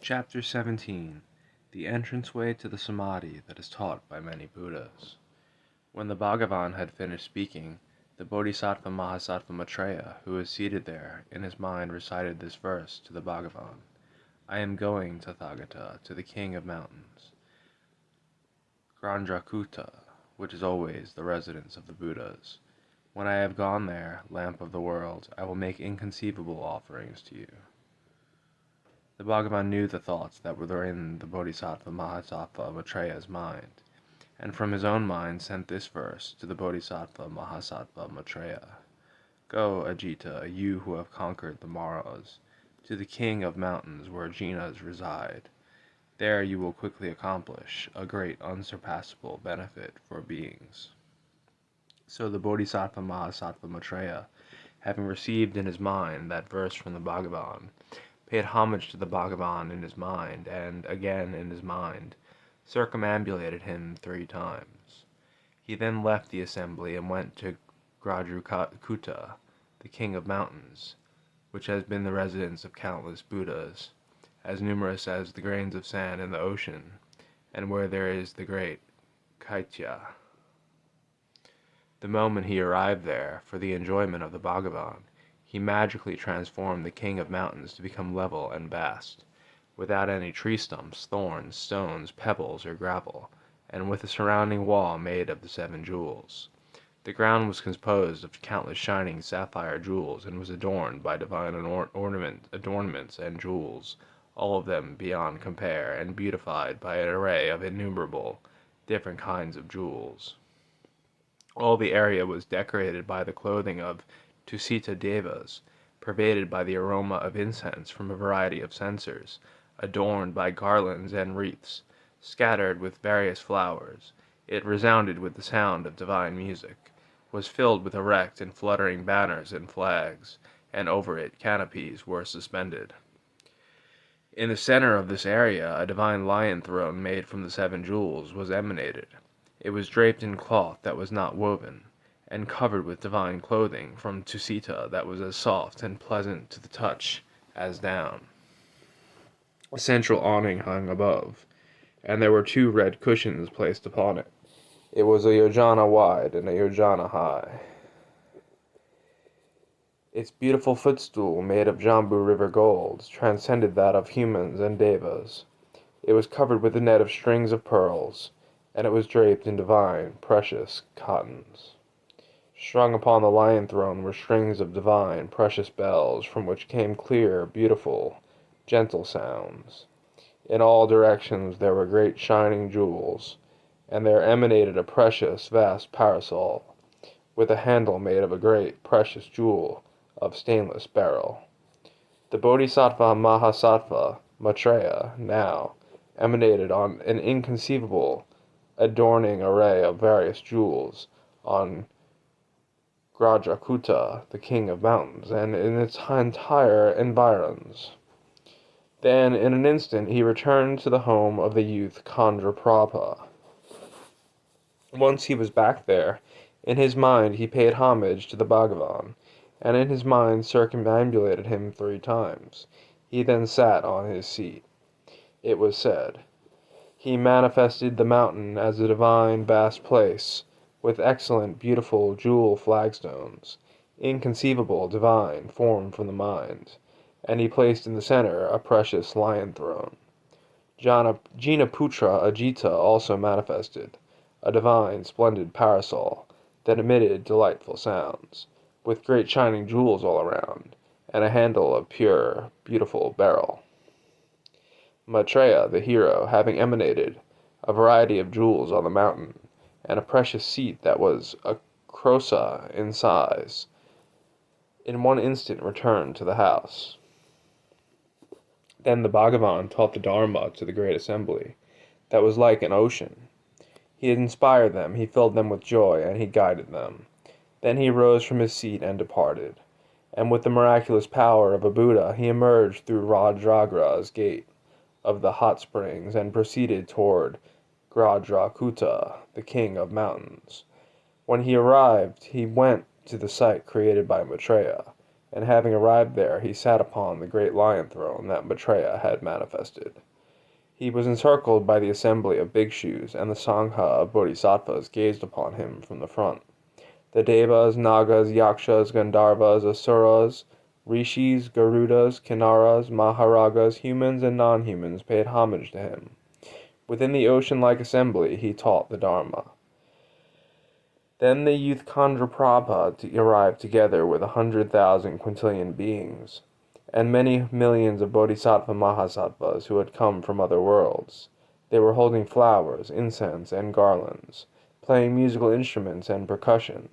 Chapter 17. The Entranceway to the Samadhi that is taught by many Buddhas. When the Bhagavan had finished speaking, the Bodhisattva Mahasattva Maitreya, who was seated there, in his mind recited this verse to the Bhagavan: I am going, Tathagata, to the King of Mountains, Grandrakuta, which is always the residence of the Buddhas. When I have gone there, Lamp of the World, I will make inconceivable offerings to you. The Bhagavan knew the thoughts that were in the Bodhisattva Mahasattva Maitreya's mind, and from his own mind sent this verse to the Bodhisattva Mahasattva Maitreya: Go, Ajita, you who have conquered the Maras, to the King of Mountains where Jinas reside. There you will quickly accomplish a great unsurpassable benefit for beings. So the Bodhisattva Mahasattva Maitreya, having received in his mind that verse from the Bhagavan, paid homage to the Bhagavan in his mind, and, again in his mind, circumambulated him 3 times. He then left the assembly and went to Grandrakuta, the King of Mountains, which has been the residence of countless Buddhas, as numerous as the grains of sand in the ocean, and where there is the great Kaitya. The moment he arrived there, for the enjoyment of the Bhagavan, he magically transformed the King of Mountains to become level and vast, without any tree stumps, thorns, stones, pebbles, or gravel, and with a surrounding wall made of the 7 jewels. The ground was composed of countless shining sapphire jewels, and was adorned by divine adornments and jewels, all of them beyond compare, and beautified by an array of innumerable different kinds of jewels. All the area was decorated by the clothing of Tusita Devas, pervaded by the aroma of incense from a variety of censers, adorned by garlands and wreaths, scattered with various flowers. It resounded with the sound of divine music, was filled with erect and fluttering banners and flags, and over it canopies were suspended. In the center of this area a divine lion throne made from the 7 jewels was emanated. It was draped in cloth that was not woven, and covered with divine clothing from Tusita that was as soft and pleasant to the touch as down. A central awning hung above, and there were 2 red cushions placed upon it. It was a yojana wide and a yojana high. Its beautiful footstool, made of Jambu River gold, transcended that of humans and devas. It was covered with a net of strings of pearls, and it was draped in divine, precious cottons. Strung upon the lion throne were strings of divine, precious bells, from which came clear, beautiful, gentle sounds. In all directions there were great shining jewels, and there emanated a precious, vast parasol, with a handle made of a great, precious jewel of stainless beryl. The Bodhisattva Mahasattva Maitreya now emanated on an inconceivable, adorning array of various jewels on Grandrakuta, the King of Mountains, and in its entire environs. Then, in an instant, he returned to the home of the youth Kandraprabha. Once he was back there, in his mind he paid homage to the Bhagavan, and in his mind circumambulated him 3 times. He then sat on his seat. It was said, he manifested the mountain as a divine, vast place, with excellent, beautiful jewel flagstones, inconceivable, divine, formed from the mind, and he placed in the center a precious lion throne. Jinaputra Ajita also manifested, a divine, splendid parasol that emitted delightful sounds, with great shining jewels all around, and a handle of pure, beautiful beryl. Maitreya, the hero, having emanated a variety of jewels on the mountain, and a precious seat that was a krosa in size, in one instant returned to the house. Then the Bhagavan taught the Dharma to the great assembly, that was like an ocean. He had inspired them, he filled them with joy, and he guided them. Then he rose from his seat and departed, and with the miraculous power of a Buddha he emerged through Rajagra's gate of the hot springs and proceeded toward Grandrakuta, the King of Mountains. When he arrived, he went to the site created by Maitreya, and having arrived there, he sat upon the great lion throne that Maitreya had manifested. He was encircled by the assembly of bhikshus, and the Sangha of bodhisattvas gazed upon him from the front. The devas, nagas, yakshas, gandharvas, asuras, rishis, garudas, kinnaras, maharagas, humans and non-humans paid homage to him. Within the ocean-like assembly he taught the Dharma. Then the youth Chandraprabha arrived together with 100,000 quintillion beings, and many millions of bodhisattva mahasattvas who had come from other worlds. They were holding flowers, incense, and garlands, playing musical instruments and percussion,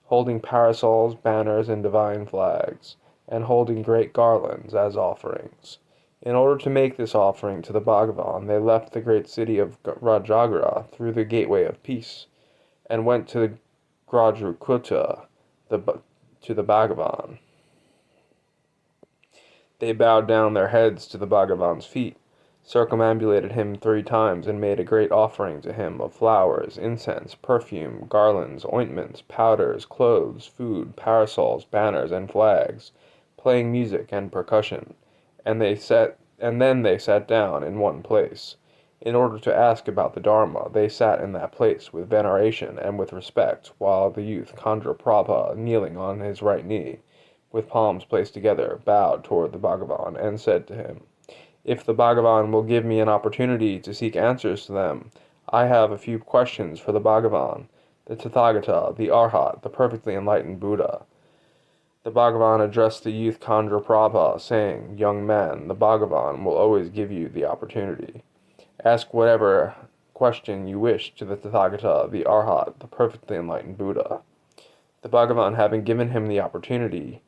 holding parasols, banners, and divine flags, and holding great garlands as offerings. In order to make this offering to the Bhagavan, they left the great city of Rajagara through the gateway of peace, and went to the Grajrukuta, to the Bhagavan. They bowed down their heads to the Bhagavan's feet, circumambulated him 3 times, and made a great offering to him of flowers, incense, perfume, garlands, ointments, powders, clothes, food, parasols, banners, and flags, playing music and percussion, and then they sat down in one place. In order to ask about the Dharma, they sat in that place with veneration and with respect, while the youth Chandraprabha, kneeling on his right knee, with palms placed together, bowed toward the Bhagavan, and said to him, "If the Bhagavan will give me an opportunity to seek answers to them, I have a few questions for the Bhagavan, the Tathagata, the Arhat, the perfectly enlightened Buddha." The Bhagavan addressed the youth Chandraprabha, saying, "Young man, the Bhagavan will always give you the opportunity. Ask whatever question you wish to the Tathagata, the Arhat, the perfectly enlightened Buddha." The Bhagavan having given him the opportunity,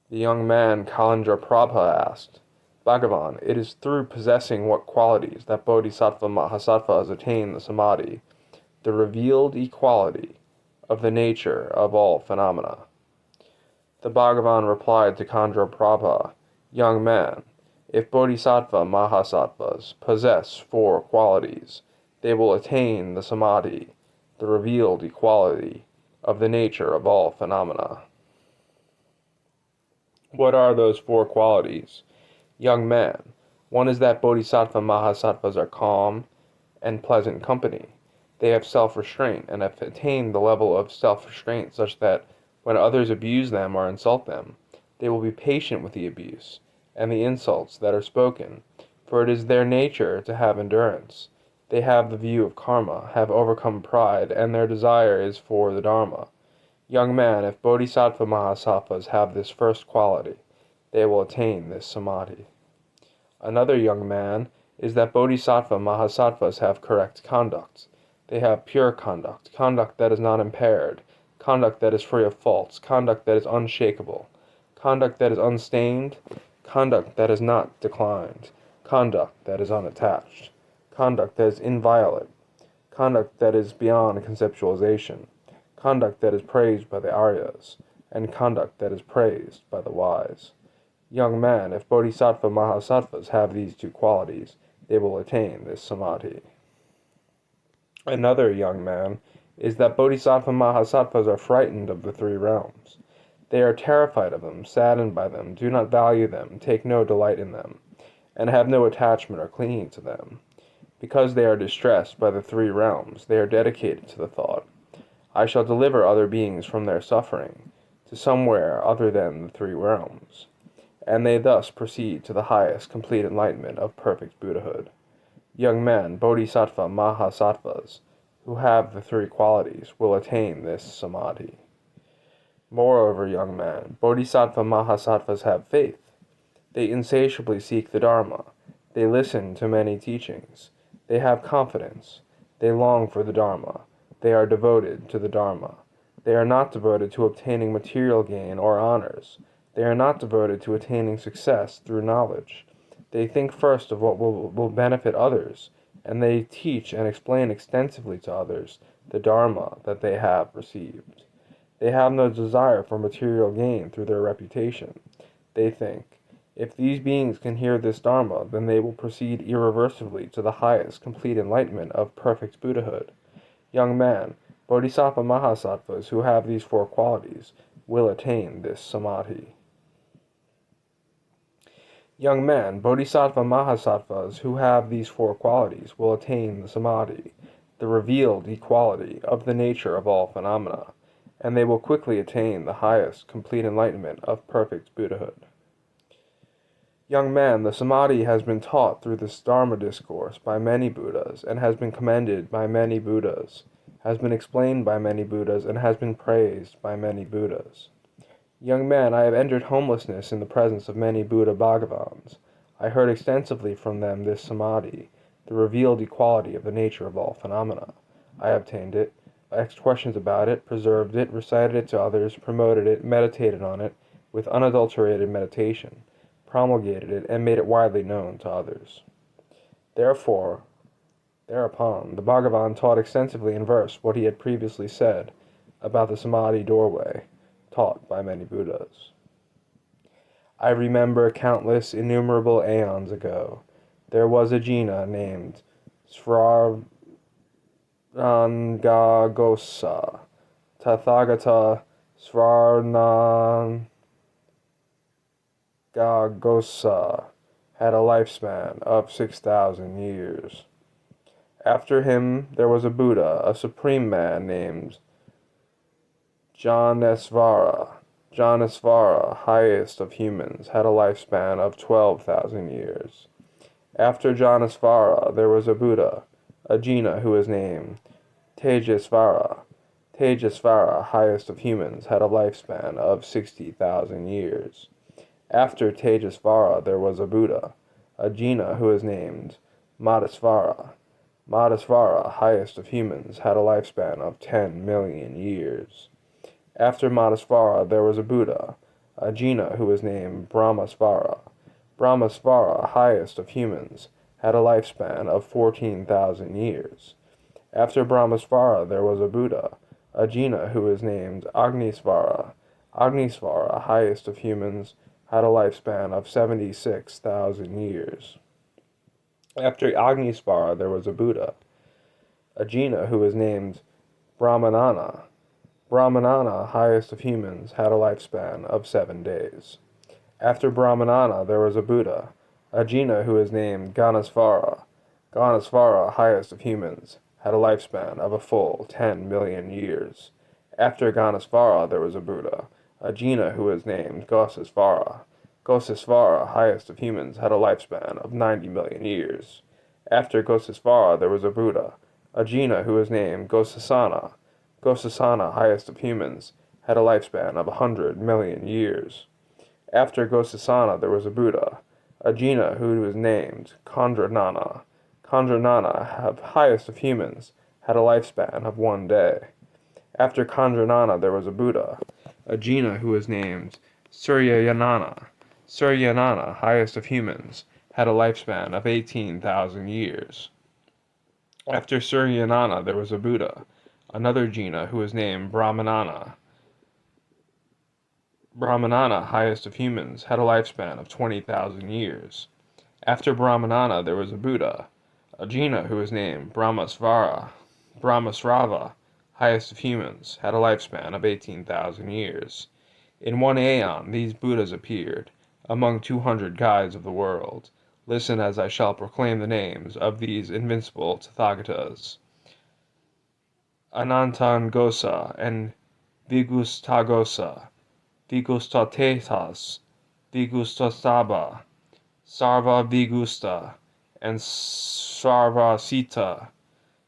the young man Kalandraprabha asked, "Bhagavan, it is through possessing what qualities that bodhisattva mahasattvas attain the samadhi, the revealed equality of the nature of all phenomena?" The Bhagavan replied to Chandraprabha, "Young man, if bodhisattva mahasattvas possess 4 qualities, they will attain the samadhi, the revealed equality of the nature of all phenomena." What are those 4 qualities? Young man, one is that bodhisattva mahasattvas are calm and pleasant company. They have self-restraint and have attained the level of self-restraint such that when others abuse them or insult them, they will be patient with the abuse and the insults that are spoken, for it is their nature to have endurance. They have the view of karma, have overcome pride, and their desire is for the Dharma. Young man, if bodhisattva mahasattvas have this first quality, they will attain this samadhi. Another, young man, is that bodhisattva mahasattvas have correct conduct. They have pure conduct, conduct that is not impaired, conduct that is free of faults, conduct that is unshakable, conduct that is unstained, conduct that is not declined, conduct that is unattached, conduct that is inviolate, conduct that is beyond conceptualization, conduct that is praised by the Aryas, and conduct that is praised by the wise. Young man, if bodhisattva mahasattvas have these 2 qualities, they will attain this samadhi. Another, young man, is that bodhisattva mahasattvas are frightened of the 3 realms. They are terrified of them, saddened by them, do not value them, take no delight in them, and have no attachment or clinging to them. Because they are distressed by the 3 realms, they are dedicated to the thought, "I shall deliver other beings from their suffering, to somewhere other than the 3 realms." And they thus proceed to the highest complete enlightenment of perfect Buddhahood. Young men, bodhisattva mahasattvas, who have the 3 qualities, will attain this samadhi. Moreover, young man, bodhisattva mahasattvas have faith. They insatiably seek the Dharma. They listen to many teachings. They have confidence. They long for the Dharma. They are devoted to the Dharma. They are not devoted to obtaining material gain or honors. They are not devoted to attaining success through knowledge. They think first of what will benefit others, and they teach and explain extensively to others the Dharma that they have received. They have no desire for material gain through their reputation. They think, if these beings can hear this Dharma, then they will proceed irreversibly to the highest complete enlightenment of perfect Buddhahood. Young man, bodhisattva mahasattvas who have these 4 qualities will attain this Samadhi. Young man, Bodhisattva Mahasattvas who have these four qualities will attain the Samadhi, the revealed equality of the nature of all phenomena, and they will quickly attain the highest complete enlightenment of perfect Buddhahood. Young man, the Samadhi has been taught through this Dharma discourse by many Buddhas, and has been commended by many Buddhas, has been explained by many Buddhas, and has been praised by many Buddhas. Young man, I have entered homelessness in the presence of many Buddha Bhagavans. I heard extensively from them this Samadhi, the revealed equality of the nature of all phenomena. I obtained it, asked questions about it, preserved it, recited it to others, promoted it, meditated on it with unadulterated meditation, promulgated it, and made it widely known to others. Thereupon, the Bhagavan taught extensively in verse what he had previously said about the Samadhi doorway, taught by many Buddhas. I remember countless innumerable aeons ago, there was a Jina named Svarnangagosa. Tathagata Svarnangagosa had a lifespan of 6,000 years. After him there was a Buddha, a supreme man named Janesvara. Janesvara, highest of humans, had a lifespan of 12,000 years. After Janesvara, there was a Buddha, a Jina who was named Tejasvara. Tejasvara, highest of humans, had a lifespan of 60,000 years. After Tejasvara, there was a Buddha, a Jina who was named Madhusvara. Madhusvara, highest of humans, had a lifespan of 10 million years. After Madhusvara, there was a Buddha, a Jina who was named Brahmasvara. Brahmasvara, highest of humans, had a lifespan of 14,000 years. After Brahmasvara, there was a Buddha, a Jina who was named Agnisvara. Agnisvara, highest of humans, had a lifespan of 76,000 years. After Agnisvara, there was a Buddha, a Jina who was named Brahmanana. Brahmanana, highest of humans, had a lifespan of 7 days. After Brahmanana, there was a Buddha, a Jina who was named Ganasvara. Ganasvara, highest of humans, had a lifespan of a full 10 million years. After Ganasvara, there was a Buddha, a Jina who was named Gosasvara. Gosasvara, highest of humans, had a lifespan of 90 million years. After Gosasvara, there was a Buddha, a Jina who was named Gosasana. Gosasana, highest of humans, had a lifespan of 100 million years. After Gosasana, there was a Buddha, a Jina who was named Khandranana. Khandranana, highest of humans, had a lifespan of 1 day. After Khandranana, there was a Buddha, a Jina who was named Suryanana. Suryanana, highest of humans, had a lifespan of 18,000 years. After Suryanana, there was a Buddha, another Jina who was named Brahmanana. Brahmanana, highest of humans, had a lifespan of 20,000 years. After Brahmanana, there was a Buddha, a Jina who was named Brahmasvara. Brahmasrava, highest of humans, had a lifespan of 18,000 years. In one aeon, these Buddhas appeared, among 200 guides of the world. Listen as I shall proclaim the names of these invincible Tathagatas. Anantangosa and Vigustagosa, Vigustatetas, Vigustasaba, Sarva Vigusta, and Sarvasita,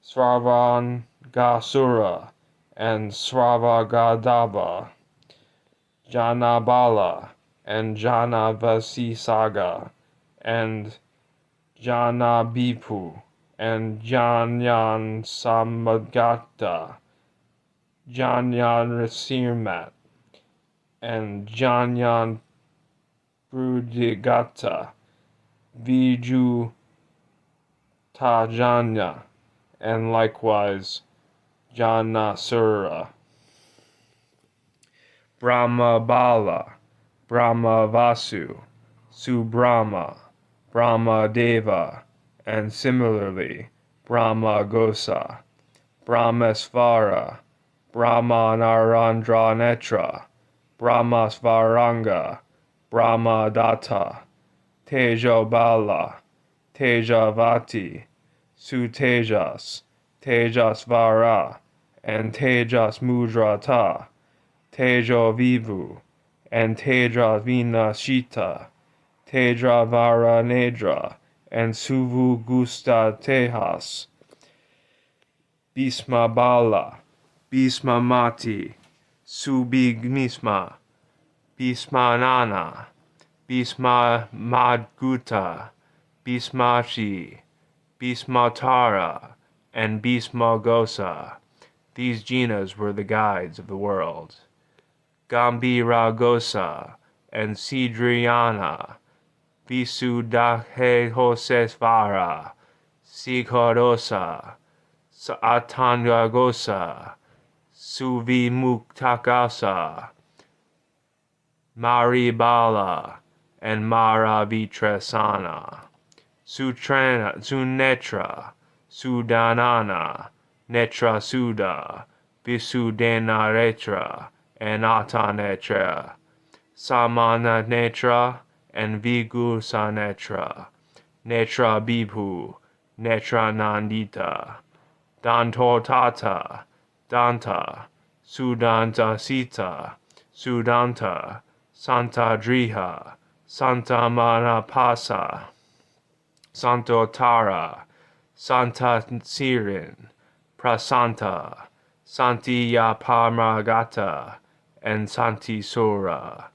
Sravangasura, and Sravagadaba, Janabala, and Janavasisaga, and Janabipu, and Janyan Samagata, Janyan Rasirmat, and Janyan Brudigata, Viju Tajanya, and likewise Janasura. Brahmabala, Brahmavasu, Subrahma, Brahmadeva, and similarly Brahmagosa, Brahmesvara, Brahmanarandra Netra, Brahmasvaranga, Brahmadatta, Tejobala, Tejavati, Sutejas, Tejasvara, and Tejas Mudrata, Tejo Vivu, and Teja Vinashita, Teja Varanedra, and Suvu Gusta Tejas, Bhisma Bala, Bhisma Mati, Subhigmisma, Bhisma Nana, Bhisma Madguta, Bhismachi, Bhismatara, and Bhismagosa. These jinas were the guides of the world. Gambiragosa and Sidriyana, Visudhahosesvara, Sikharosa, Atanyagosa, Suvimuktakasa, Maribala, and Maravitresana, Sunetra, Sudanana, Netra Suda, Visudenaretra, and Atanetra, Samana Netra, and Vigusanetra, Netra Bibhu, Netra Nandita, Dantotata, Danta, Sudanta Sita, Sudanta, Santa Driha, Santa Manapasa, Santotara, Santa Sirin, Prasanta, Santiya Parmagata, and Santisura.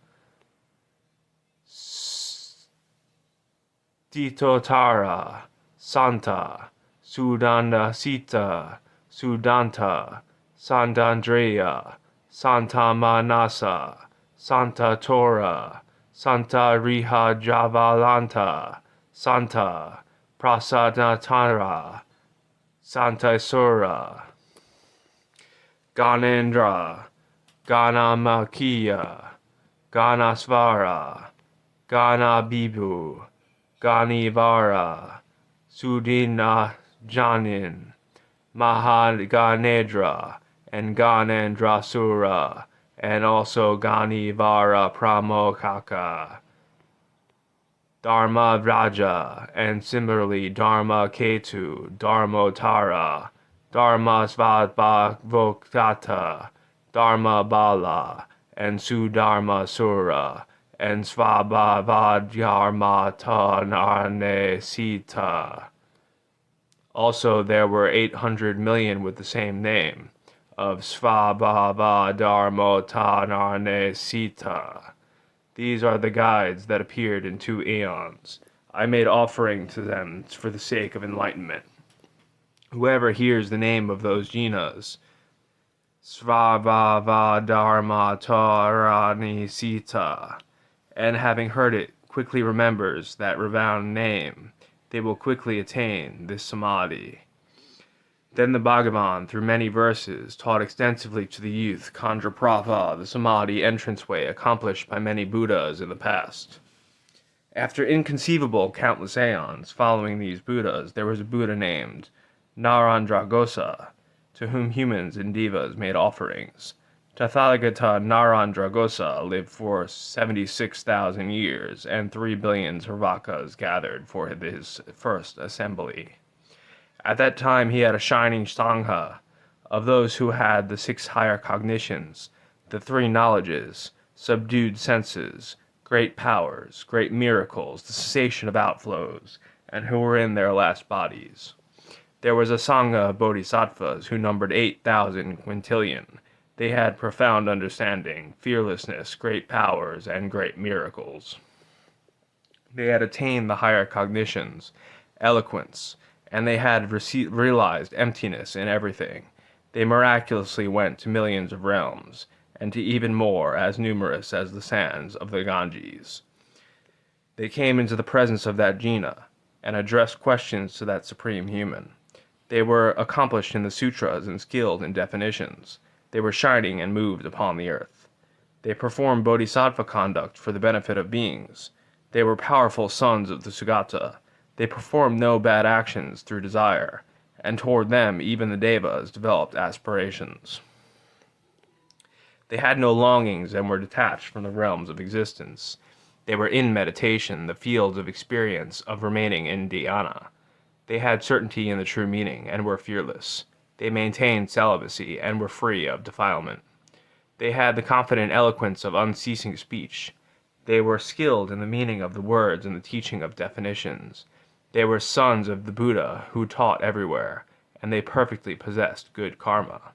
Titotara, Santa, Sudanda Sita, Sudanta, Santandrea, Santa Manasa, Santa Tora, Santa Riha Javalanta, Santa Prasadatara, Santa Sura, Ganendra, Ganamakiya, Ganasvara, Ganabibhu, Ganivara, Sudina Janin, Mahaganedra, and Ganendrasura, and also Ganivara Pramokaka, Dharmavraja, and similarly Dharma Ketu, Dharmotara, Dharma Svadbhagvokata, Dharma Bala, and Sudharma Sura, and Svabhavadhyarmata Sita. Also, there were 800 million with the same name, of Svabhavadharmata Sita. These are the guides that appeared in 2 aeons. I made offering to them for the sake of enlightenment. Whoever hears the name of those jinas, Svabhavadharmata Sita, and having heard it, quickly remembers that renowned name, they will quickly attain this samadhi. Then the Bhagavan, through many verses, taught extensively to the youth Kandraprabha, the samadhi entranceway accomplished by many Buddhas in the past. After inconceivable countless aeons following these Buddhas, there was a Buddha named Narandragosa, to whom humans and devas made offerings. Tathagata Narandragosa lived for 76,000 years, and 3 billion Sarvakas gathered for his first assembly. At that time he had a shining Sangha of those who had the 6 higher cognitions, the 3 knowledges, subdued senses, great powers, great miracles, the cessation of outflows, and who were in their last bodies. There was a Sangha of bodhisattvas who numbered 8,000 quintillion. They had profound understanding, fearlessness, great powers, and great miracles. They had attained the higher cognitions, eloquence, and they had realized emptiness in everything. They miraculously went to millions of realms, and to even more as numerous as the sands of the Ganges. They came into the presence of that jina, and addressed questions to that supreme human. They were accomplished in the sutras and skilled in definitions. They were shining and moved upon the earth. They performed bodhisattva conduct for the benefit of beings. They were powerful sons of the Sugata. They performed no bad actions through desire, and toward them even the devas developed aspirations. They had no longings and were detached from the realms of existence. They were in meditation, the fields of experience of remaining in dhyana. They had certainty in the true meaning and were fearless. They maintained celibacy and were free of defilement. They had the confident eloquence of unceasing speech. They were skilled in the meaning of the words and the teaching of definitions. They were sons of the Buddha who taught everywhere, and they perfectly possessed good karma.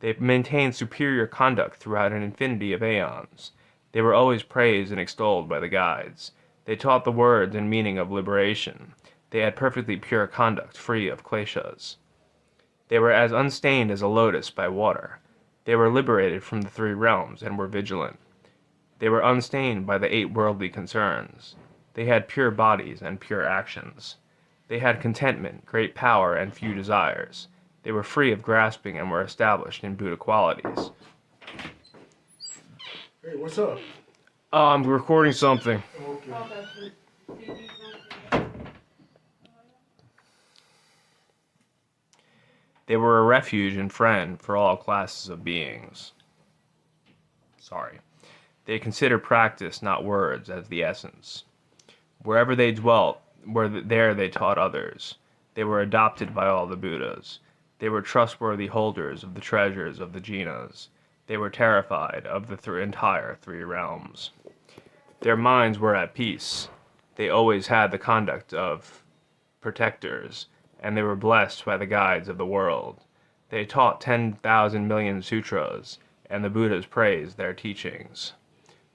They maintained superior conduct throughout an infinity of aeons. They were always praised and extolled by the guides. They taught the words and meaning of liberation. They had perfectly pure conduct, free of kleshas. They were as unstained as a lotus by water. They were liberated from the three realms and were vigilant. They were unstained by the 8 worldly concerns. They had pure bodies and pure actions. They had contentment, great power, and few desires. They were free of grasping and were established in Buddha qualities. Hey, what's up? Oh, I'm recording something. Okay. They were a refuge and friend for all classes of beings. They considered practice, not words, as the essence. Wherever they dwelt, there they taught others. They were adopted by all the Buddhas. They were trustworthy holders of the treasures of the jinas. They were terrified of the entire 3 realms. Their minds were at peace. They always had the conduct of protectors, and they were blessed by the guides of the world. They taught 10,000 million sutras, and the Buddhas praised their teachings.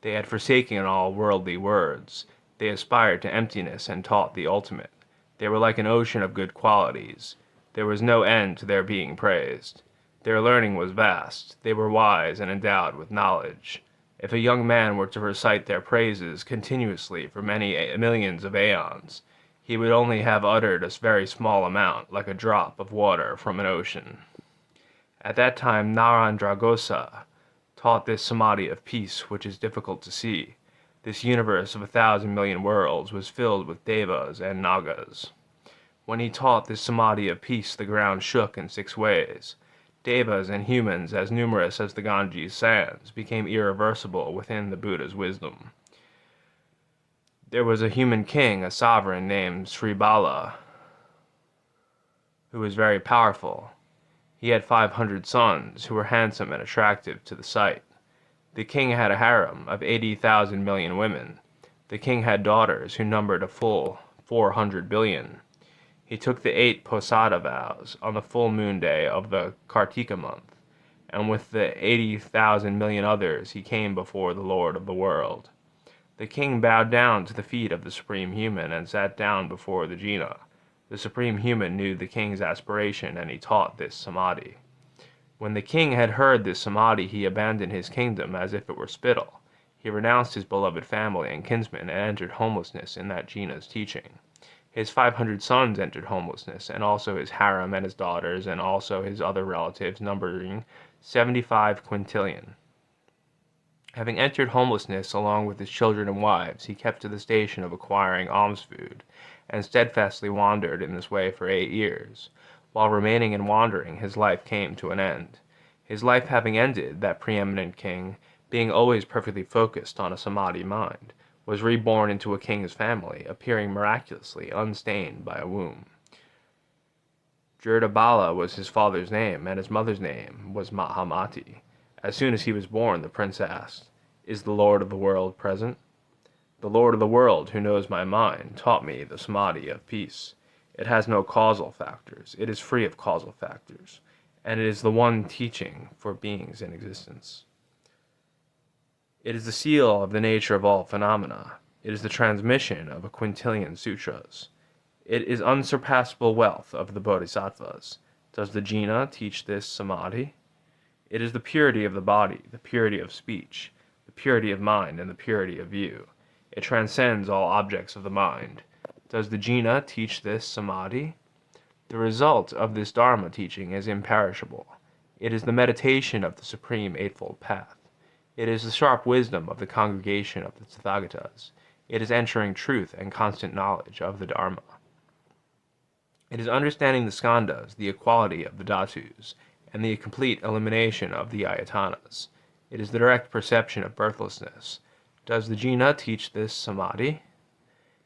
They had forsaken all worldly words. They aspired to emptiness and taught the ultimate. They were like an ocean of good qualities. There was no end to their being praised. Their learning was vast. They were wise and endowed with knowledge. If a young man were to recite their praises continuously for many millions of aeons, he would only have uttered a very small amount, like a drop of water from an ocean. At that time, Narandragosa taught this samadhi of peace which is difficult to see. This universe of 1,000 million worlds was filled with devas and nagas. When he taught this samadhi of peace, the ground shook in 6 ways. Devas and humans, as numerous as the Ganges sands, became irreversible within the Buddha's wisdom. There was a human king, a sovereign named Sri Bala, who was very powerful. He had 500 sons who were handsome and attractive to the sight. The king had a harem of 80,000 million women. The king had daughters who numbered a full 400 billion. He took the 8 Posada vows on the full moon day of the Kartika month, and with the 80,000 million others he came before the Lord of the world. The king bowed down to the feet of the Supreme Human and sat down before the Jina. The Supreme Human knew the king's aspiration, and he taught this samadhi. When the king had heard this samadhi, he abandoned his kingdom as if it were spittle. He renounced his beloved family and kinsmen and entered homelessness in that Jina's teaching. His 500 sons entered homelessness, and also his harem and his daughters, and also his other relatives, numbering 75 quintillion. Having entered homelessness along with his children and wives, he kept to the station of acquiring alms food, and steadfastly wandered in this way for 8 years. While remaining and wandering, his life came to an end. His life having ended, that preeminent king, being always perfectly focused on a samadhi mind, was reborn into a king's family, appearing miraculously unstained by a womb. Jurdabala was his father's name, and his mother's name was Mahamati. As soon as he was born, the prince asked, "Is the Lord of the world present?" "The Lord of the world, who knows my mind, taught me the samadhi of peace. It has no causal factors. It is free of causal factors, and it is the one teaching for beings in existence. It is the seal of the nature of all phenomena. It is the transmission of a quintillion sutras. It is unsurpassable wealth of the bodhisattvas. Does the Jina teach this samadhi? It is the purity of the body, the purity of speech, the purity of mind, and the purity of view. It transcends all objects of the mind. Does the Jina teach this samadhi? The result of this Dharma teaching is imperishable. It is the meditation of the Supreme Eightfold Path. It is the sharp wisdom of the congregation of the Tathagatas. It is entering truth and constant knowledge of the Dharma. It is understanding the skandhas, the equality of the dhatus, and the complete elimination of the ayatanas. It is the direct perception of birthlessness. Does the jhana teach this samadhi?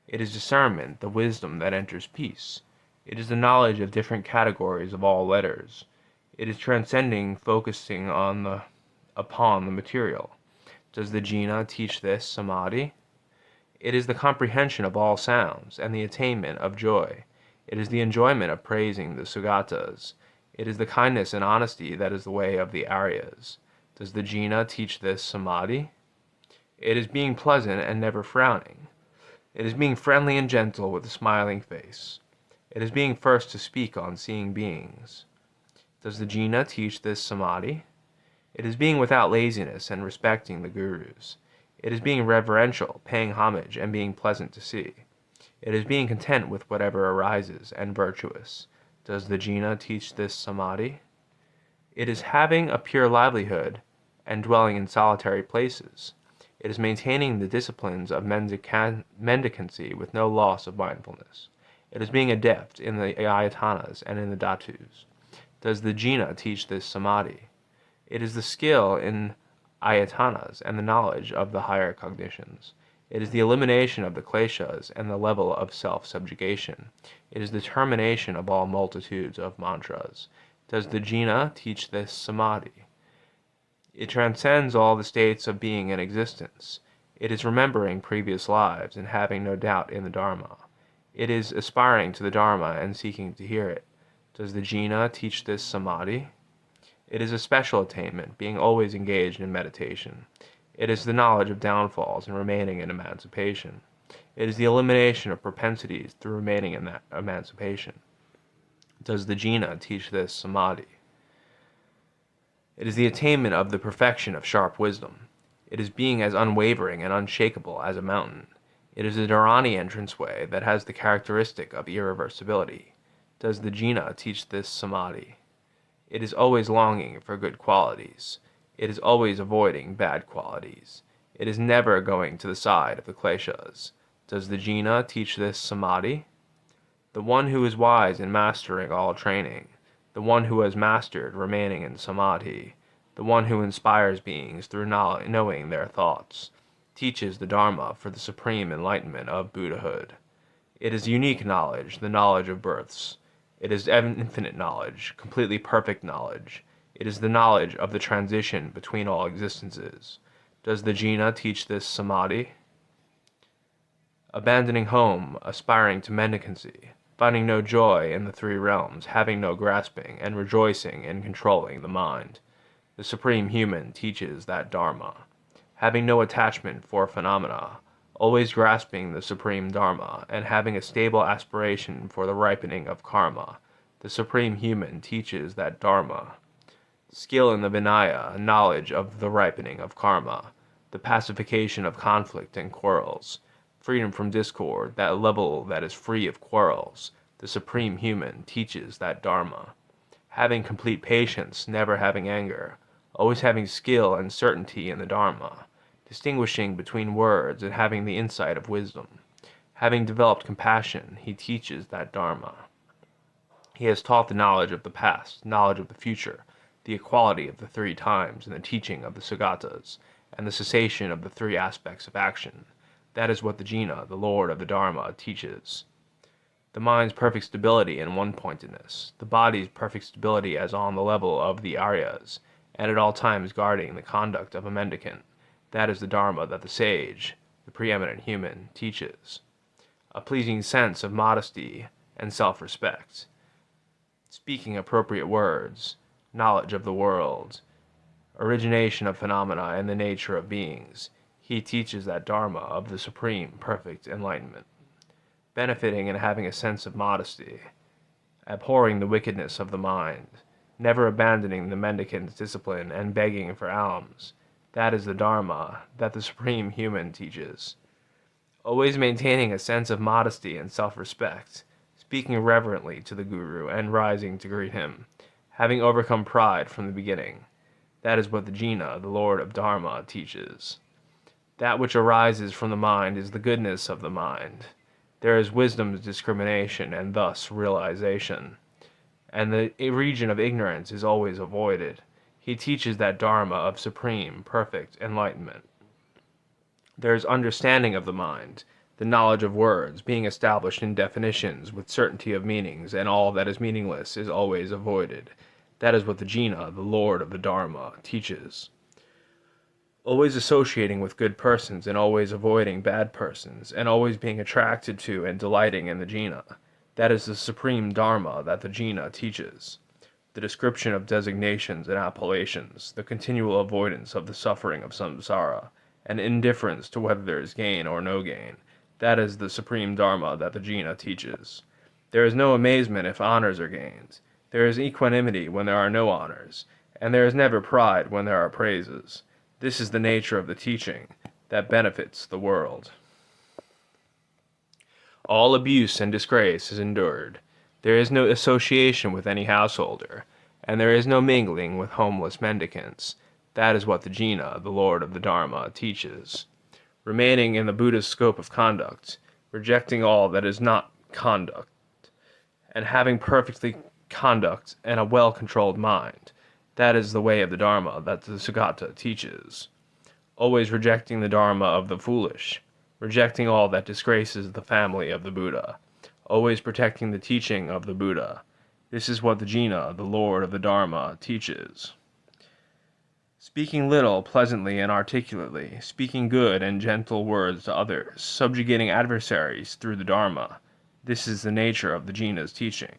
It is discernment, the wisdom that enters peace. It is the knowledge of different categories of all letters. It is transcending, focusing upon the material. Does the jhana teach this samadhi? It is the comprehension of all sounds, and the attainment of joy. It is the enjoyment of praising the Sugatas. It is the kindness and honesty that is the way of the Aryas. Does the jhana teach this samadhi? It is being pleasant and never frowning. It is being friendly and gentle with a smiling face. It is being first to speak on seeing beings. Does the jhana teach this samadhi? It is being without laziness and respecting the gurus. It is being reverential, paying homage, and being pleasant to see. It is being content with whatever arises, and virtuous. Does the jhana teach this samadhi? It is having a pure livelihood, and dwelling in solitary places. It is maintaining the disciplines of mendicancy with no loss of mindfulness. It is being adept in the ayatanas and in the dhatus. Does the jhana teach this samadhi? It is the skill in ayatanas and the knowledge of the higher cognitions. It is the elimination of the kleshas and the level of self-subjugation. It is the termination of all multitudes of mantras. Does the jhana teach this samadhi? It transcends all the states of being and existence. It is remembering previous lives and having no doubt in the Dharma. It is aspiring to the Dharma and seeking to hear it. Does the jhana teach this samadhi? It is a special attainment, being always engaged in meditation. It is the knowledge of downfalls and remaining in emancipation. It is the elimination of propensities through remaining in that emancipation. Does the jhana teach this samadhi? It is the attainment of the perfection of sharp wisdom. It is being as unwavering and unshakable as a mountain. It is a Dharani entranceway that has the characteristic of irreversibility. Does the jhana teach this samadhi? It is always longing for good qualities. It is always avoiding bad qualities. It is never going to the side of the kleshas. Does the jhana teach this samadhi? The one who is wise in mastering all training, the one who has mastered remaining in samadhi, the one who inspires beings through knowing their thoughts, teaches the Dharma for the supreme enlightenment of Buddhahood. It is unique knowledge, the knowledge of births. It is infinite knowledge, completely perfect knowledge. It is the knowledge of the transition between all existences. Does the jhana teach this samadhi? Abandoning home, aspiring to mendicancy, finding no joy in the three realms, having no grasping, and rejoicing in controlling the mind. The Supreme Human teaches that Dharma. Having no attachment for phenomena, always grasping the Supreme Dharma, and having a stable aspiration for the ripening of karma, the Supreme Human teaches that Dharma. Skill in the Vinaya, knowledge of the ripening of karma, the pacification of conflict and quarrels, freedom from discord, that level that is free of quarrels, the Supreme Human teaches that Dharma. Having complete patience, never having anger, always having skill and certainty in the Dharma, distinguishing between words and having the insight of wisdom. Having developed compassion, he teaches that Dharma. He has taught the knowledge of the past, knowledge of the future, the equality of the three times and the teaching of the Sugatas, and the cessation of the three aspects of action. That is what the jhana, the Lord of the Dharma, teaches. The mind's perfect stability and one-pointedness, the body's perfect stability as on the level of the Aryas, and at all times guarding the conduct of a mendicant. That is the Dharma that the sage, the preeminent human, teaches. A pleasing sense of modesty and self-respect, speaking appropriate words, knowledge of the world, origination of phenomena and the nature of beings. He teaches that Dharma of the supreme, perfect enlightenment. Benefiting and having a sense of modesty, abhorring the wickedness of the mind, never abandoning the mendicant's discipline and begging for alms. That is the Dharma that the Supreme Human teaches. Always maintaining a sense of modesty and self-respect, speaking reverently to the Guru and rising to greet him, having overcome pride from the beginning. That is what the jhana, the Lord of Dharma, teaches. That which arises from the mind is the goodness of the mind. There is wisdom's discrimination and thus realization. And the region of ignorance is always avoided. He teaches that Dharma of supreme, perfect enlightenment. There is understanding of the mind, the knowledge of words being established in definitions with certainty of meanings, and all that is meaningless is always avoided. That is what the Jina, the Lord of the Dharma, teaches. Always associating with good persons and always avoiding bad persons, and always being attracted to and delighting in the Jina. That is the supreme Dharma that the Jina teaches. The description of designations and appellations, the continual avoidance of the suffering of samsara, and indifference to whether there is gain or no gain, that is the supreme Dharma that the Jina teaches. There is no amazement if honors are gained. There is equanimity when there are no honors, and there is never pride when there are praises. This is the nature of the teaching that benefits the world. All abuse and disgrace is endured. There is no association with any householder, and there is no mingling with homeless mendicants. That is what the Jina, the Lord of the Dharma, teaches. Remaining in the Buddha's scope of conduct, rejecting all that is not conduct, and having perfectly conduct and a well-controlled mind. That is the way of the Dharma that the Sugata teaches. Always rejecting the Dharma of the foolish, rejecting all that disgraces the family of the Buddha, always protecting the teaching of the Buddha. This is what the Jina, the Lord of the Dharma, teaches. Speaking little, pleasantly and articulately, speaking good and gentle words to others, subjugating adversaries through the Dharma. This is the nature of the Jina's teaching.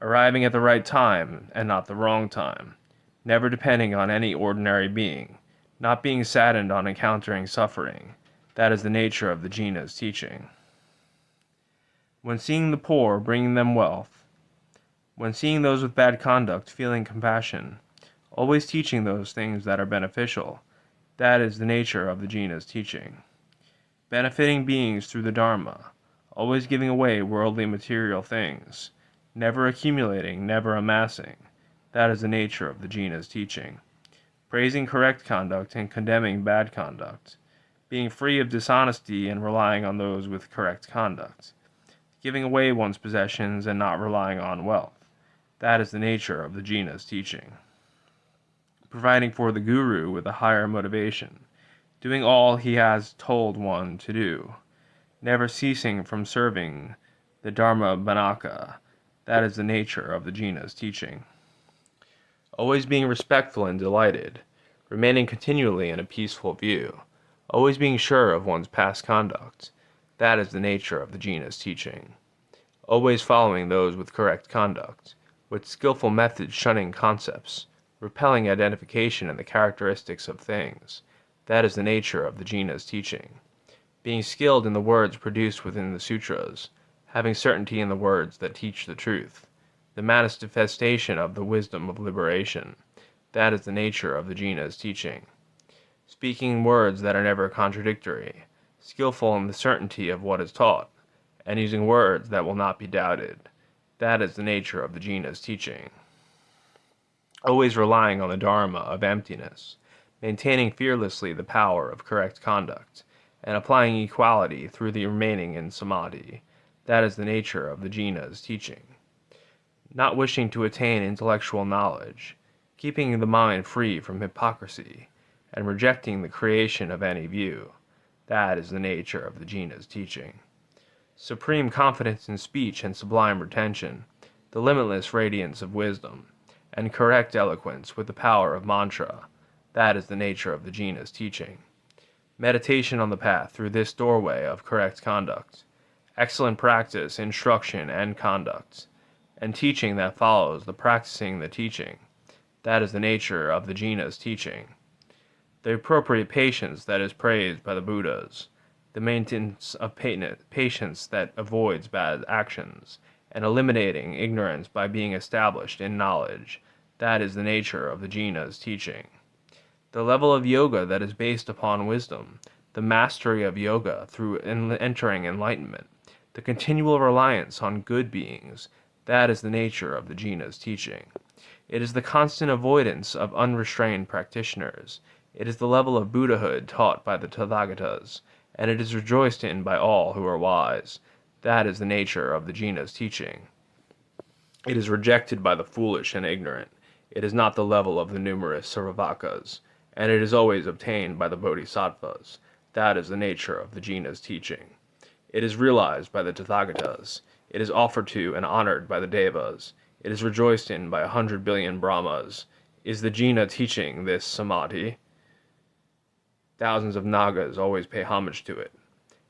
Arriving at the right time and not the wrong time, never depending on any ordinary being, not being saddened on encountering suffering. That is the nature of the Jina's teaching. When seeing the poor, bringing them wealth. When seeing those with bad conduct, feeling compassion. Always teaching those things that are beneficial. That is the nature of the Jina's teaching. Benefiting beings through the Dharma. Always giving away worldly material things. Never accumulating, never amassing. That is the nature of the Jina's teaching. Praising correct conduct and condemning bad conduct. Being free of dishonesty and relying on those with correct conduct. Giving away one's possessions and not relying on wealth. That is the nature of the Jina's teaching. Providing for the guru with a higher motivation. Doing all he has told one to do. Never ceasing from serving the Dharma Bhanaka. That is the nature of the Jina's teaching. Always being respectful and delighted. Remaining continually in a peaceful view. Always being sure of one's past conduct. That is the nature of the Jina's teaching. Always following those with correct conduct, with skillful methods shunning concepts, repelling identification and the characteristics of things. That is the nature of the Jina's teaching. Being skilled in the words produced within the sutras, having certainty in the words that teach the truth, the manifestation of the wisdom of liberation. That is the nature of the Jina's teaching. Speaking words that are never contradictory, skillful in the certainty of what is taught, and using words that will not be doubted. That is the nature of the Jina's teaching. Always relying on the Dharma of emptiness, maintaining fearlessly the power of correct conduct, and applying equality through the remaining in Samadhi. That is the nature of the Jina's teaching. Not wishing to attain intellectual knowledge, keeping the mind free from hypocrisy, and rejecting the creation of any view. That is the nature of the Jina's teaching. Supreme confidence in speech and sublime retention, the limitless radiance of wisdom, and correct eloquence with the power of mantra. That is the nature of the Jina's teaching. Meditation on the path through this doorway of correct conduct. Excellent practice, instruction, and conduct, and teaching that follows the practicing the teaching. That is the nature of the Jina's teaching. The appropriate patience that is praised by the Buddhas, the maintenance of patience that avoids bad actions, and eliminating ignorance by being established in knowledge. That is the nature of the Jina's teaching. The level of yoga that is based upon wisdom, the mastery of yoga through entering enlightenment, the continual reliance on good beings. That is the nature of the Jina's teaching. It is the constant avoidance of unrestrained practitioners. It is the level of Buddhahood taught by the Tathagatas, and it is rejoiced in by all who are wise. That is the nature of the Jina's teaching. It is rejected by the foolish and ignorant. It is not the level of the numerous Saravakas, and it is always obtained by the Bodhisattvas. That is the nature of the Jina's teaching. It is realized by the Tathagatas. It is offered to and honored by the Devas. It is rejoiced in by 100 billion Brahmas. Is the Jina teaching this Samadhi? Thousands of Nagas always pay homage to it,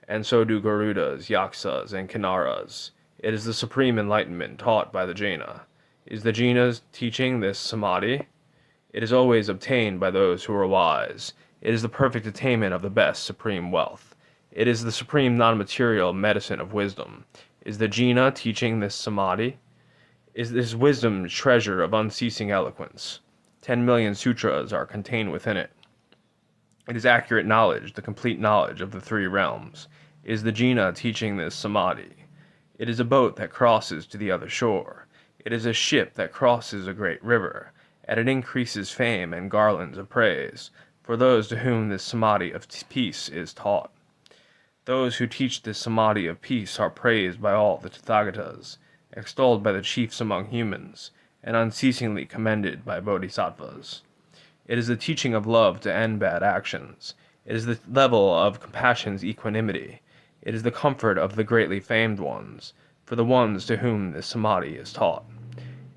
and so do Garudas, Yaksas, and Kinnaras. It is the supreme enlightenment taught by the Jaina. Is the Jina's teaching this Samadhi? It is always obtained by those who are wise. It is the perfect attainment of the best supreme wealth. It is the supreme non-material medicine of wisdom. Is the Jina teaching this Samadhi? Is this wisdom's treasure of unceasing eloquence? 10 million sutras are contained within it. It is accurate knowledge, the complete knowledge of the three realms. Is the Jina teaching this Samadhi? It is a boat that crosses to the other shore. It is a ship that crosses a great river, and it increases fame and garlands of praise for those to whom this Samadhi of peace is taught. Those who teach this Samadhi of peace are praised by all the Tathagatas, extolled by the chiefs among humans, and unceasingly commended by bodhisattvas. It is the teaching of love to end bad actions. It is the level of compassion's equanimity. It is the comfort of the greatly famed ones, for the ones to whom this Samadhi is taught.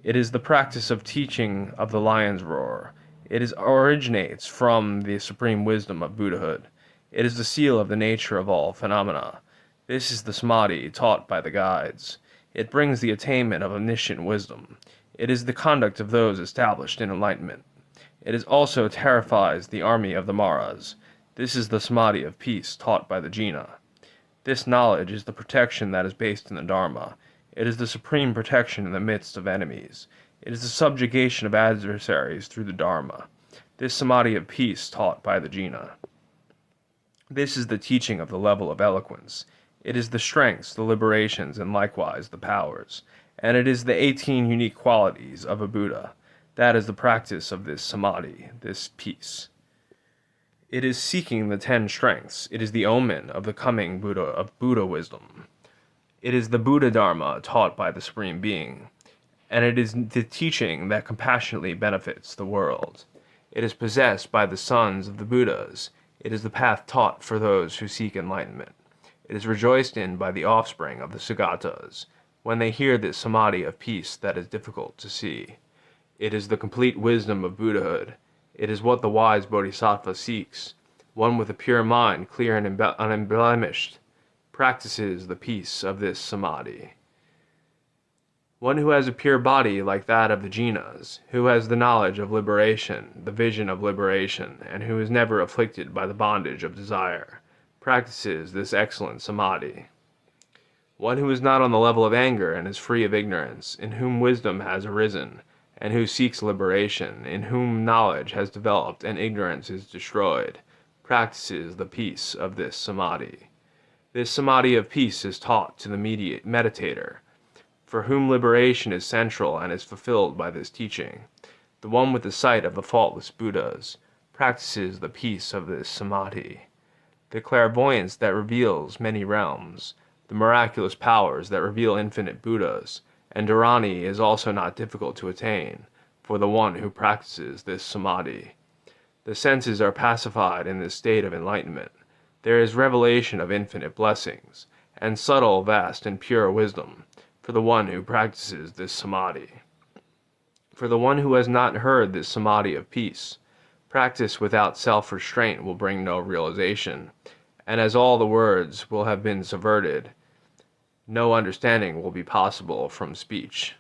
It is the practice of teaching of the lion's roar. It originates from the supreme wisdom of Buddhahood. It is the seal of the nature of all phenomena. This is the Samadhi taught by the guides. It brings the attainment of omniscient wisdom. It is the conduct of those established in enlightenment. It also terrifies the army of the Maras. This is the Samadhi of peace taught by the Jina. This knowledge is the protection that is based in the Dharma. It is the supreme protection in the midst of enemies. It is the subjugation of adversaries through the Dharma. This Samadhi of peace taught by the Jina. This is the teaching of the level of eloquence. It is the strengths, the liberations, and likewise the powers. And it is the 18 unique qualities of a Buddha. That is the practice of this Samadhi, this peace. It is seeking the 10 strengths. It is the omen of the coming Buddha, of Buddha wisdom. It is the Buddha Dharma taught by the Supreme Being. And it is the teaching that compassionately benefits the world. It is possessed by the sons of the Buddhas. It is the path taught for those who seek enlightenment. It is rejoiced in by the offspring of the Sagatas, when they hear this Samadhi of peace that is difficult to see. It is the complete wisdom of Buddhahood. It is what the wise Bodhisattva seeks. One with a pure mind, clear and unblemished, practices the peace of this Samadhi. One who has a pure body like that of the Jinas, who has the knowledge of liberation, the vision of liberation, and who is never afflicted by the bondage of desire, practices this excellent Samadhi. One who is not on the level of anger and is free of ignorance, in whom wisdom has arisen, and who seeks liberation, in whom knowledge has developed and ignorance is destroyed, practices the peace of this Samadhi. This Samadhi of peace is taught to the meditator, for whom liberation is central and is fulfilled by this teaching. The one with the sight of the faultless Buddhas practices the peace of this Samadhi. The clairvoyance that reveals many realms, the miraculous powers that reveal infinite Buddhas, and Dharani is also not difficult to attain, for the one who practices this Samadhi. The senses are pacified in this state of enlightenment. There is revelation of infinite blessings, and subtle, vast, and pure wisdom, for the one who practices this Samadhi. For the one who has not heard this Samadhi of peace, practice without self-restraint will bring no realization, and as all the words will have been subverted, no understanding will be possible from speech.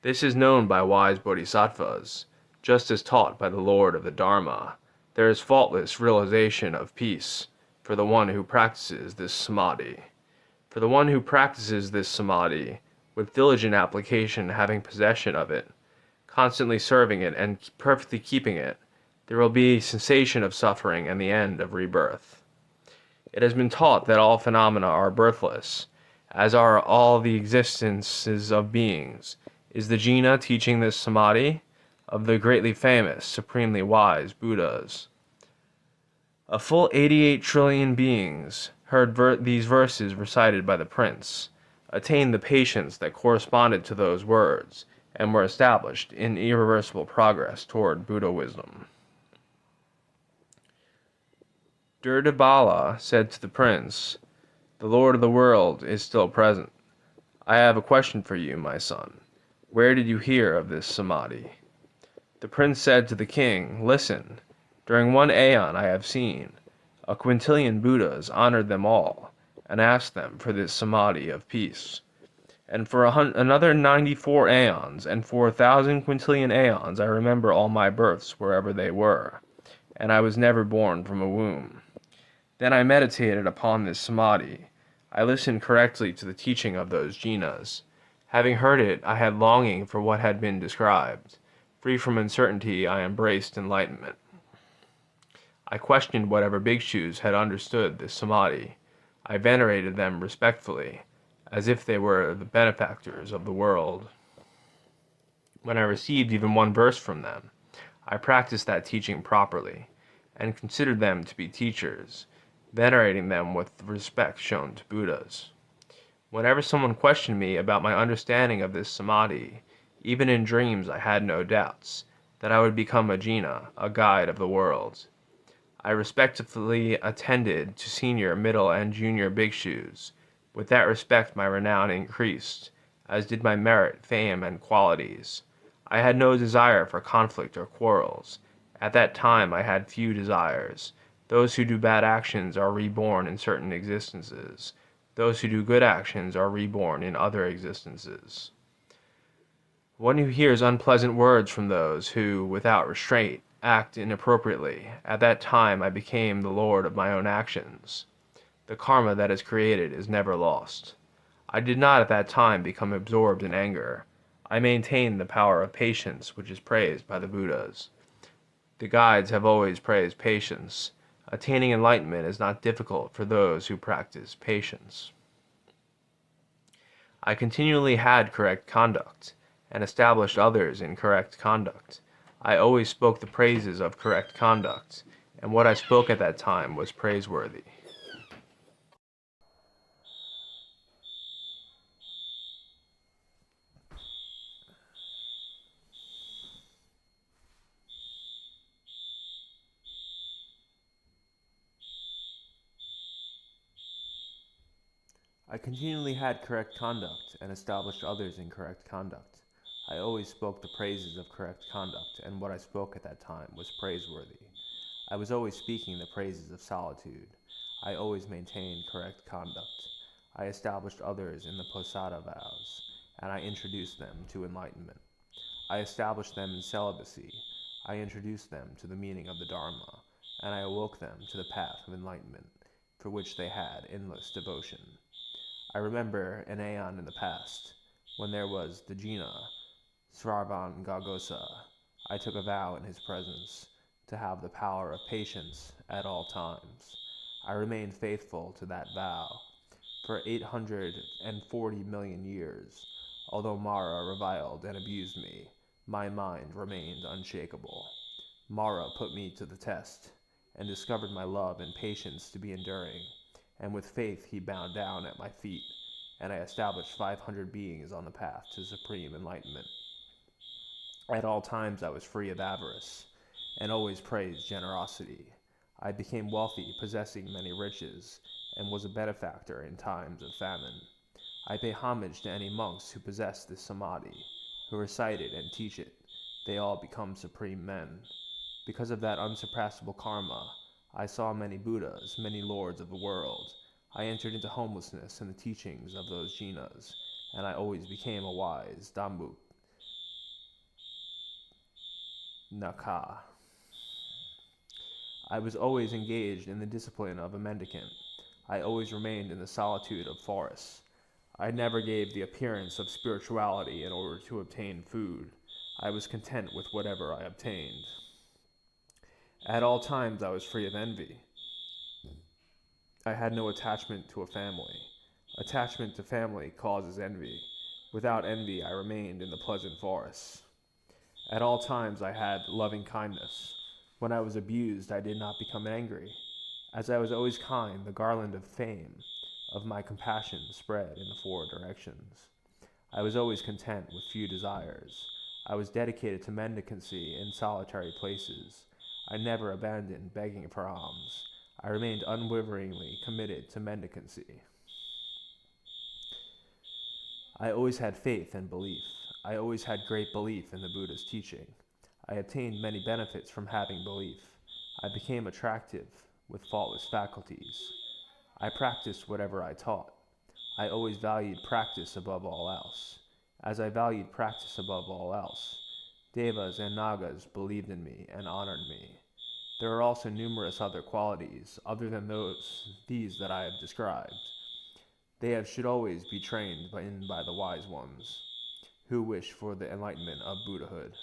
This is known by wise bodhisattvas, just as taught by the Lord of the Dharma. There is faultless realization of peace for the one who practices this Samadhi. For the one who practices this Samadhi, with diligent application having possession of it, constantly serving it and perfectly keeping it, there will be cessation of suffering and the end of rebirth. It has been taught that all phenomena are birthless, as are all the existences of beings. Is the Jina teaching this Samadhi of the greatly famous, supremely wise Buddhas? A full 88 trillion beings heard these verses recited by the prince, attained the patience that corresponded to those words, and were established in irreversible progress toward Buddha wisdom. Durdabala said to the prince, "The Lord of the world is still present. I have a question for you, my son. Where did you hear of this Samadhi?" The prince said to the king, "Listen. During one aeon I have seen, a quintillion Buddhas honored them all, and asked them for this Samadhi of peace. And for another 94 aeons, and for 1,000 quintillion aeons I remember all my births wherever they were, and I was never born from a womb. Then I meditated upon this Samadhi. I listened correctly to the teaching of those jinas. Having heard it, I had longing for what had been described. Free from uncertainty, I embraced enlightenment. I questioned whatever bhikshus had understood this Samadhi. I venerated them respectfully, as if they were the benefactors of the world. When I received even one verse from them, I practiced that teaching properly, and considered them to be teachers, venerating them with the respect shown to Buddhas. Whenever someone questioned me about my understanding of this Samadhi, even in dreams I had no doubts that I would become a jina, a guide of the world. I respectfully attended to senior, middle, and junior bhikshus. With that respect my renown increased, as did my merit, fame, and qualities. I had no desire for conflict or quarrels. At that time I had few desires. Those who do bad actions are reborn in certain existences. Those who do good actions are reborn in other existences. One who hears unpleasant words from those who, without restraint, act inappropriately. At that time I became the lord of my own actions. The karma that is created is never lost. I did not at that time become absorbed in anger. I maintained the power of patience, which is praised by the Buddhas. The guides have always praised patience. Attaining enlightenment is not difficult for those who practice patience. I continually had correct conduct, and established others in correct conduct. I always spoke the praises of correct conduct, and what I spoke at that time was praiseworthy. I continually had correct conduct, and established others in correct conduct. I always spoke the praises of correct conduct, and what I spoke at that time was praiseworthy. I was always speaking the praises of solitude. I always maintained correct conduct. I established others in the Posada vows, and I introduced them to enlightenment. I established them in celibacy. I introduced them to the meaning of the Dharma, and I awoke them to the path of enlightenment, for which they had endless devotion. I remember an aeon in the past, when there was the Jina, Sravan Gagosa. I took a vow in his presence to have the power of patience at all times. I remained faithful to that vow for 840 million years. Although Mara reviled and abused me, my mind remained unshakable. Mara put me to the test, and discovered my love and patience to be enduring, and with faith he bowed down at my feet, and I established 500 beings on the path to supreme enlightenment. At all times I was free of avarice, and always praised generosity. I became wealthy, possessing many riches, and was a benefactor in times of famine. I pay homage to any monks who possess this Samadhi, who recite it and teach it. They all become supreme men. Because of that unsurpassable karma, I saw many Buddhas, many lords of the world. I entered into homelessness in the teachings of those jinas, and I always became a wise Dambuk Naka. I was always engaged in the discipline of a mendicant. I always remained in the solitude of forests. I never gave the appearance of spirituality in order to obtain food. I was content with whatever I obtained. At all times I was free of envy. I had no attachment to a family. Attachment to family causes envy. Without envy I remained in the pleasant forests. At all times I had loving kindness. When I was abused, I did not become angry. As I was always kind, the garland of fame, of my compassion, spread in the four directions. I was always content with few desires. I was dedicated to mendicancy in solitary places. I never abandoned begging for alms. I remained unwaveringly committed to mendicancy. I always had faith and belief. I always had great belief in the Buddha's teaching. I obtained many benefits from having belief. I became attractive with faultless faculties. I practiced whatever I taught. I always valued practice above all else. As I valued practice above all else, Devas and Nagas believed in me and honored me. There are also numerous other qualities, other than these that I have described. They should always be trained by the wise ones, who wish for the enlightenment of Buddhahood.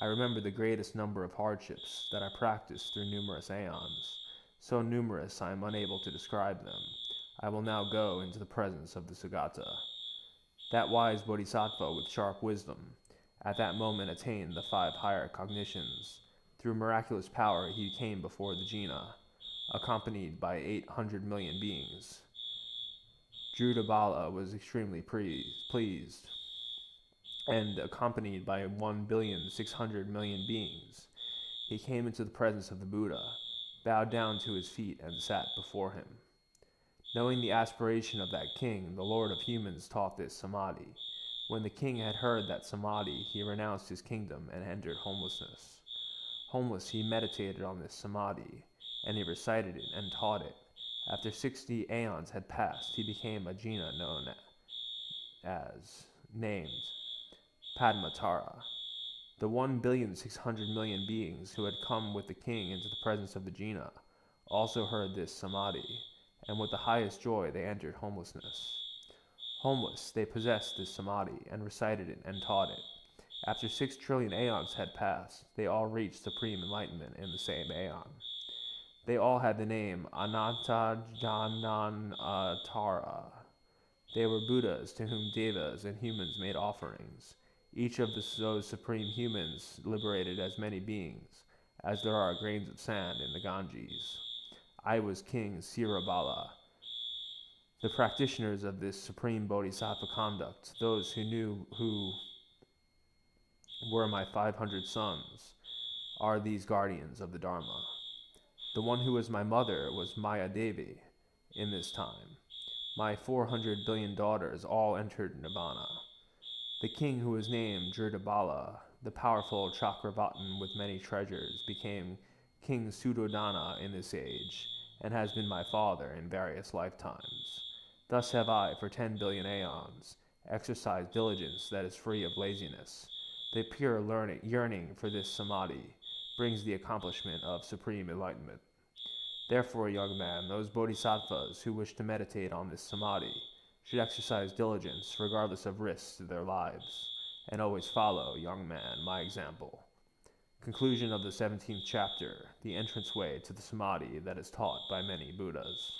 I remember the greatest number of hardships that I practiced through numerous aeons, so numerous I am unable to describe them. I will now go into the presence of the Sugata. That wise bodhisattva with sharp wisdom at that moment attained the 5 higher cognitions. Through miraculous power he came before the Jina, accompanied by 800 million beings. Drudabala was extremely pleased, and accompanied by 1,600,000,000 beings, he came into the presence of the Buddha, bowed down to his feet, and sat before him. Knowing the aspiration of that king, the Lord of humans taught this samadhi. When the king had heard that samadhi, he renounced his kingdom and entered homelessness. Homeless, he meditated on this samadhi, and he recited it and taught it. After 60 aeons had passed, he became a jina named Padmatara. The 1,600,000,000 beings who had come with the king into the presence of the jina also heard this samadhi, and with the highest joy they entered homelessness. Homeless, they possessed this samadhi and recited it and taught it. After 6 trillion aeons had passed, they all reached supreme enlightenment in the same aeon. They all had the name Anantajanantara. They were Buddhas to whom devas and humans made offerings. Each of those supreme humans liberated as many beings as there are grains of sand in the Ganges. I was King Sirabala. The practitioners of this supreme bodhisattva conduct, those who knew who were my 500 sons, are these guardians of the Dharma. The one who was my mother was Maya Devi in this time. My 400 billion daughters all entered Nibbana. The king who was named Drudabala, the powerful Chakravartin with many treasures, became King Suddhodana in this age, and has been my father in various lifetimes. Thus have I, for 10 billion aeons, exercised diligence that is free of laziness. The pure yearning for this samadhi brings the accomplishment of supreme enlightenment. Therefore, young man, those bodhisattvas who wish to meditate on this samadhi should exercise diligence regardless of risks to their lives, and always follow, young man, my example. Conclusion of the 17th chapter, the entranceway to the samadhi that is taught by many Buddhas.